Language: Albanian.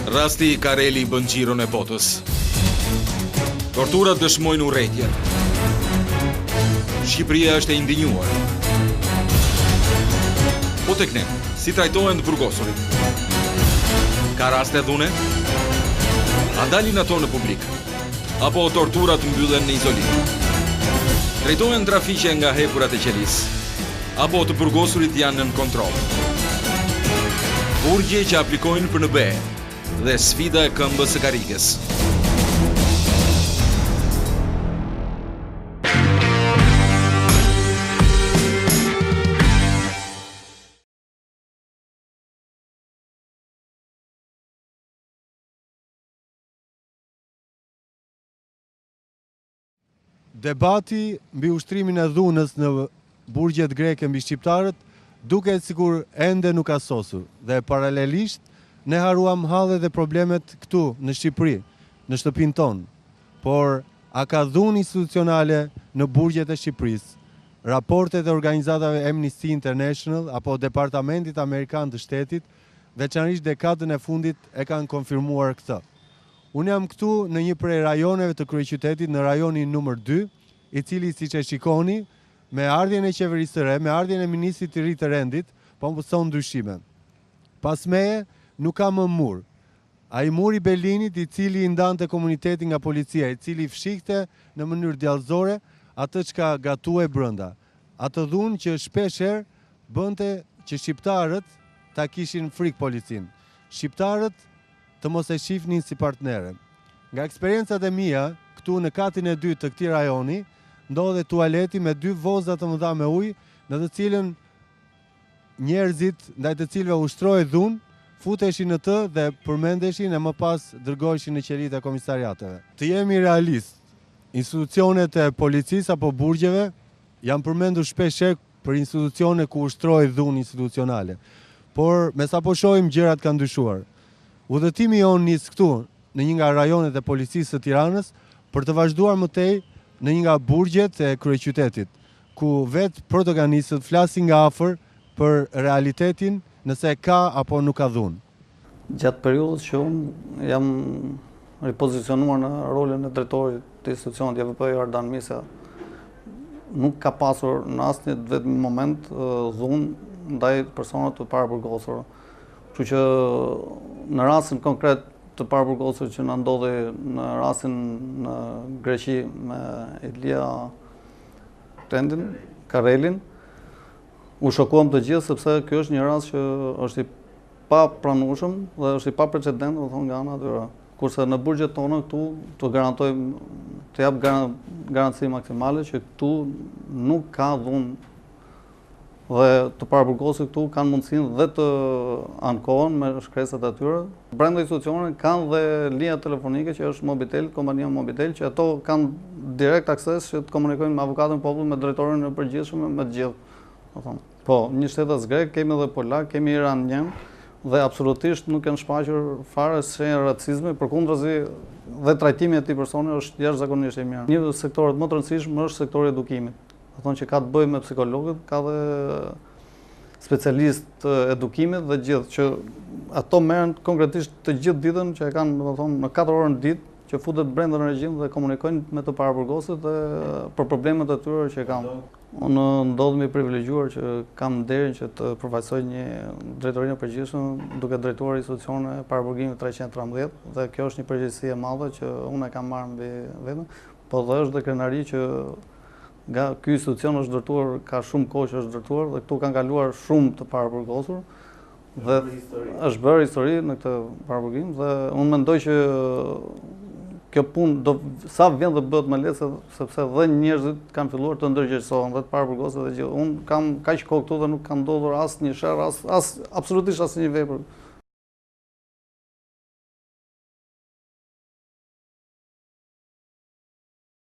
Rasti i Kareli bën xhiron e botës. Torturat dëshmojnë urrëtitjen. Shqipëria është e indinjuar. Po tek ne, si trajtohen të burgosurit? Ka raste dhune? A dalin ato në publik? Apo torturat mbyllen në izolim? Drejtohen trafiqe nga hekurat e qelis? Apo të burgosurit janë nën kontroll? Burgje që aplikojnë për në be dhe sfida e këmbës së karikës. Debati mbi ushtrimin e dhunës në burgjet greke mbi shqiptarët duket sikur ende nuk ka sosur dhe paralelisht ne haruam hallet dhe problemet këtu në Shqipëri, në shtëpinë tonë. Por a ka dhunë institucionale në burgjet e Shqipërisë? Raportet e organizatave Amnesty International apo Departamentit Amerikan të Shtetit, veçanërisht dekadën e fundit, e kanë konfirmuar këtë. Unë jam këtu në një prej rajoneve të kryeqytetit, në rajonin numër 2, i cili, siç e shikoni, me ardhjen e qeverisë së re, me ardhjen e ministrit të ri të rendit, po mëson ndryshime. Pas meje nuk ka më mur. Ai muri Belinit, i cili i ndante komunitetin nga policia, i cili fshikte në mënyrë djallëzore atë çka gatuaj brenda. Atë dhunë që shpeshherë bënte që shqiptarët ta kishin frikë policin. Shqiptarët të mos e shifnin si partnere. Nga eksperiencat e mia, këtu në katin e 2 të këtij rajoni, ndodhe tualeti me 2 voza të mëdha me ujë, në të cilën njerëzit ndaj të cilëve ushtrohej dhunë, futeshin në të dhe përmendeshin e më pas dërgoheshin në qelitë e komisariateve. Të jemi realist, institucionet e policisë apo burgjeve janë përmendur shpeshherë për institucione ku ushtrohej dhunë institucionale. Por me sa po shohim gjërat kanë ndryshuar. Udhëtimi jonë nis këtu, në një nga rajonet e policisë së Tiranës, për të vazhduar më tej në një nga burgjet e kryeqytetit, ku vetë protagonistët flasin nga afër për realitetin nëse ka apo nuk ka dhunë. Gjatë periudhës që unë jam ripozicionuar në rolin e drejtorit të institucionit JVP Ardan Misa, nuk ka pasur në asnjë vetëm moment dhunë ndaj personave të paraburgosur. Kështu që në rastin konkret të paraburgosur që na ndodhi në rastin në Greqi me Ilia Tendin, Karelin, u shokuam të gjithë sepse ky është një rast që është i papranueshëm dhe është i paprecedent, do thonë, nga ana e tyre. Kurse në burgjet tona këtu të garantojmë, të jap garanci maksimale që këtu nuk ka dhunë dhe të paraburgosur këtu kanë mundësinë dhe të ankohen me shkresat e tyre. Brenda institucionit kanë dhe linja telefonike që është Mobitel, kompania Mobitel, që ato kanë direkt akses që të komunikojnë me avokatën e popullit, me drejtorin e përgjithshëm, me të gjithë. Po, një shtetës grek, kemi edhe polak, kemi iranjen dhe absolutisht nuk kanë shfaqur fare shenja racizmi, përkundrazi dhe trajtimi i atij personi është jashtëzakonisht i mirë. Një sektor më të rëndësishëm është sektori i edukimit. Do thonë që ka të bëjë me psikologët, ka dhe specialistë të edukimit dhe gjithë, që ato merren konkretisht të gjithë ditën, që e kanë, do thonë, në 4 orë në ditë, që futet brenda në regjim dhe komunikojnë me të paraburgosur dhe për problemet e tyre që kanë. Unë ndodhem i privilegjuar që kam nderin që të përfaqësoj një drejtorinë e përgjithshme duke drejtuar institucione paraburgimit 313 dhe kjo është një përgjegjësi e madhe që unë e kam marrë mbi veten, po dhe është dhe krenari që nga ky institucion është ndërtuar, ka shumë kohë që është ndërtuar dhe këtu kanë kaluar shumë të paraburgosur dhe është bërë histori në këtë paraburgim dhe unë mendoj që kjo punë sa vjen dhe bëhet më lehtë sepse dhe njerëzit kanë filluar të ndërgjegjësohen dhe të paraburgosen dhe gjithë. Unë kam kaq kohë këtu dhe nuk ka ndodhur asnjë sherr, absolutisht asnjë vepër